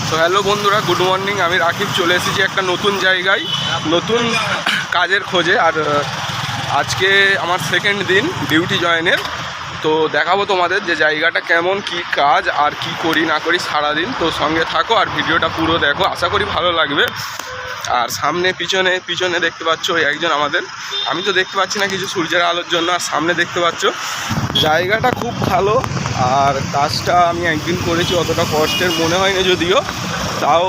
তো হ্যালো বন্ধুরা, good morning. আমি রাকিব চলে এসেছি একটা নতুন জায়গায়, নতুন কাজের খোঁজে। আর আজকে আমার সেকেন্ড দিন ডিউটি জয়েনের। তো দেখাবো তোমাদের যে জায়গাটা কেমন, কি কাজ আর কি করি না করি সারাদিন। তো সঙ্গে থাকো আর ভিডিওটা পুরো দেখো, আশা করি ভালো লাগবে। আর সামনে পিছনে দেখতে পাচ্ছ ওই একজন আমাদের, আমি তো দেখতে পাচ্ছি না কিছু সূর্যের আলোর জন্য। আর সামনে দেখতে পাচ্ছ জায়গাটা খুব ভালো। আর কাজটা আমি একদিন করেছি, অতটা কষ্টের মনে হয়নি যদিও। তাও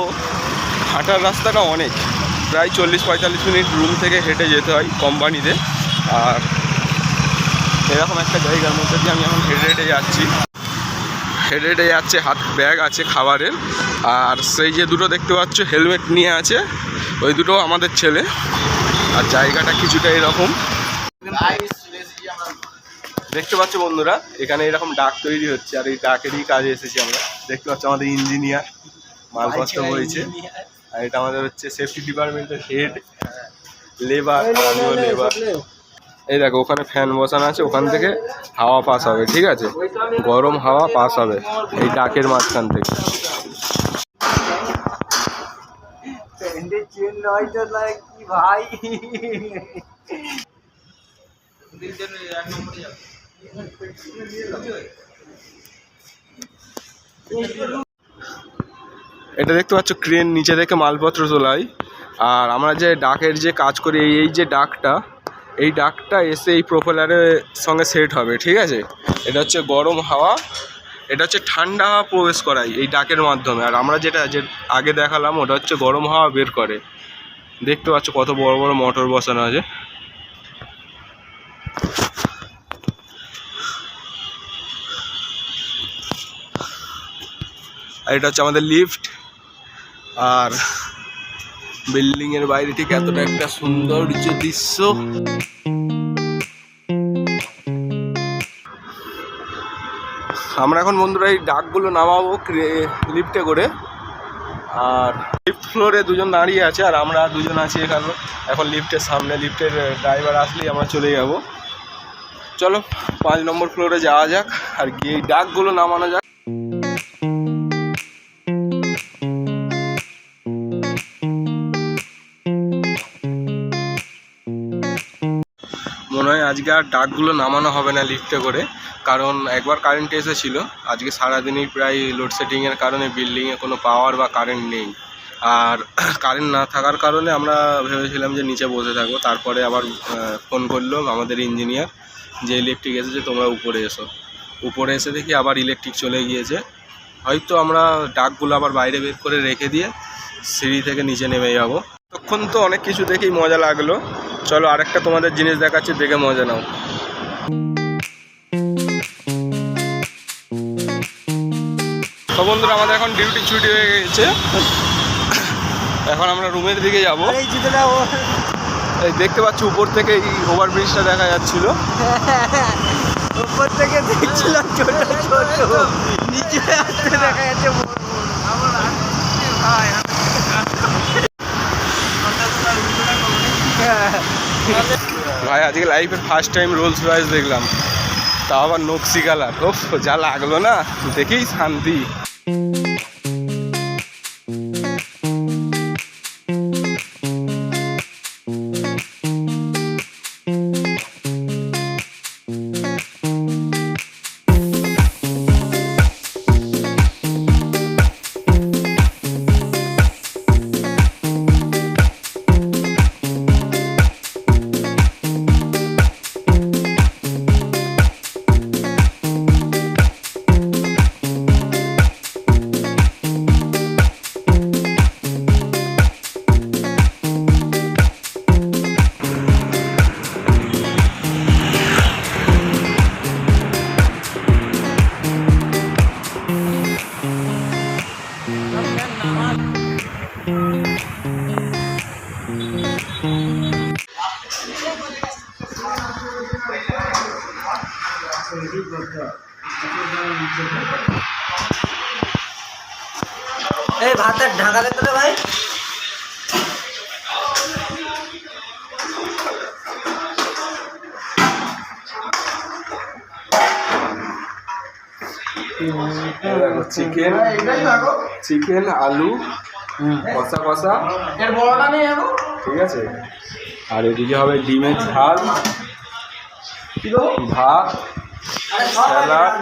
হাঁটার রাস্তাটা অনেক, প্রায় 40-45 মিনিট রুম থেকে হেঁটে যেতে হয় কোম্পানিতে। আর এরকম একটা জায়গার মধ্যে দিয়ে আমি এখন হেঁটে যাচ্ছি। হাত ব্যাগ আছে খাবারের। আর সেই যে দুটো দেখতে পাচ্ছ হেলমেট নিয়ে আছে, ওই দুটো আমাদের ছেলে। আর জায়গাটা কিছুটা এরকম দেখতে পাচ্ছ বন্ধুরা। এখানে এরকম ডাক তৈরি হচ্ছে, আর এই ডাকেরই কাজে এসেছি আমরা। দেখতে পাচ্ছ আমাদের ইঞ্জিনিয়ার মালপত্র বইছে। আর এটা আমাদের হচ্ছে সেফটি ডিপার্টমেন্টের হেড লেবার। এই দেখো ওখানে ফ্যান বসানো আছে, ওখান থেকে হাওয়া পাস হবে, ঠিক আছে, গরম হাওয়া পাস হবে এই ডাকের মাঝখান থেকে। এটা দেখতে পাচ্ছ ক্রেন নিচে থেকে মালপত্র তোলাই। আর আমরা যে ডাকের যে কাজ করি, এই যে ডাকটা এসে এই প্রোপেলারের সঙ্গে সেট হবে, ঠিক আছে। এটা হচ্ছে গরম হাওয়া, এটা হচ্ছে ঠান্ডা হাওয়া প্রবেশ করাই এই ডাকের মাধ্যমে। আর আমরা যেটা আগে দেখালাম ওটা হচ্ছে গরম হাওয়া বের করে। দেখতে পাচ্ছ কত বড় বড় মোটর বসানো আছে। আর এটা হচ্ছে আমাদের লিফট। আর বিল্ডিং এর বাইরে ঠিক এতটা একটা সৌন্দর্য দৃশ্য। আমরা এখন বন্ধুরা এই ডাকগুলো নামাবো লিফটে করে। আর লিফট ফ্লোরে দুজন দাঁড়িয়ে আছে, আর আমরা দুজন আছি এখানে এখন লিফটের সামনে। লিফটের ড্রাইভার আসলেই আমরা চলে যাব। চলো 5 নম্বর ফ্লোরে যাওয়া যাক, আর গিয়ে এই ডাকগুলো নামানো যাক। মনে হয় আজকে আর ডাকগুলো নামানো হবে না লিফটে করে, কারণ একবার কারেন্ট এসেছিল। আজকে সারাদিনই প্রায় লোডশেডিংয়ের কারণে বিল্ডিংয়ে কোনো পাওয়ার বা কারেন্ট নেই। আর কারেন্ট না থাকার কারণে আমরা ভেবেছিলাম যে নিচে বসে থাকবো। তারপরে আবার ফোন করলো আমাদের ইঞ্জিনিয়ার যে ইলেকট্রিক এসেছে, তোমরা উপরে এসো। উপরে এসে দেখি আবার ইলেকট্রিক চলে গিয়েছে। হয়তো আমরা ডাকগুলো আবার বাইরে বের করে রেখে দিয়ে সিঁড়ি থেকে নিচে নেমে যাবো। তখন তো অনেক কিছু দেখেই মজা লাগলো। চলো আরেকটা তোমাদের জিনিস দেখাচ্ছি, দেখে মজা নাও। তো বন্ধুরা আমাদের এখন ডিউটি ছুটি হয়ে গেছে, এখন আমরা রুমের দিকে যাবো। এই দেখতে পাচ্ছ উপর থেকে এই ওভারব্রিজটা দেখা যাচ্ছিল। উপর থেকে দেখছিলাম ছোট ছোট, নিচে আসতে দেখা যাচ্ছে। ভাই আজকে লাইফের ফার্স্ট টাইম রোলস রয়েস দেখলাম, তা আবার নকশি কালার। ওফ যা লাগলো না, দেখেই শান্তি। এই ভাতের ঢাকা দে তো ভাই। চিকেন চিকেন আলু কষা কষা, এর বড়টা নেই এখন। ঠিক আছে। আর এদিকে হবে ডিমের ঝাল, ভাত, স্যালাড।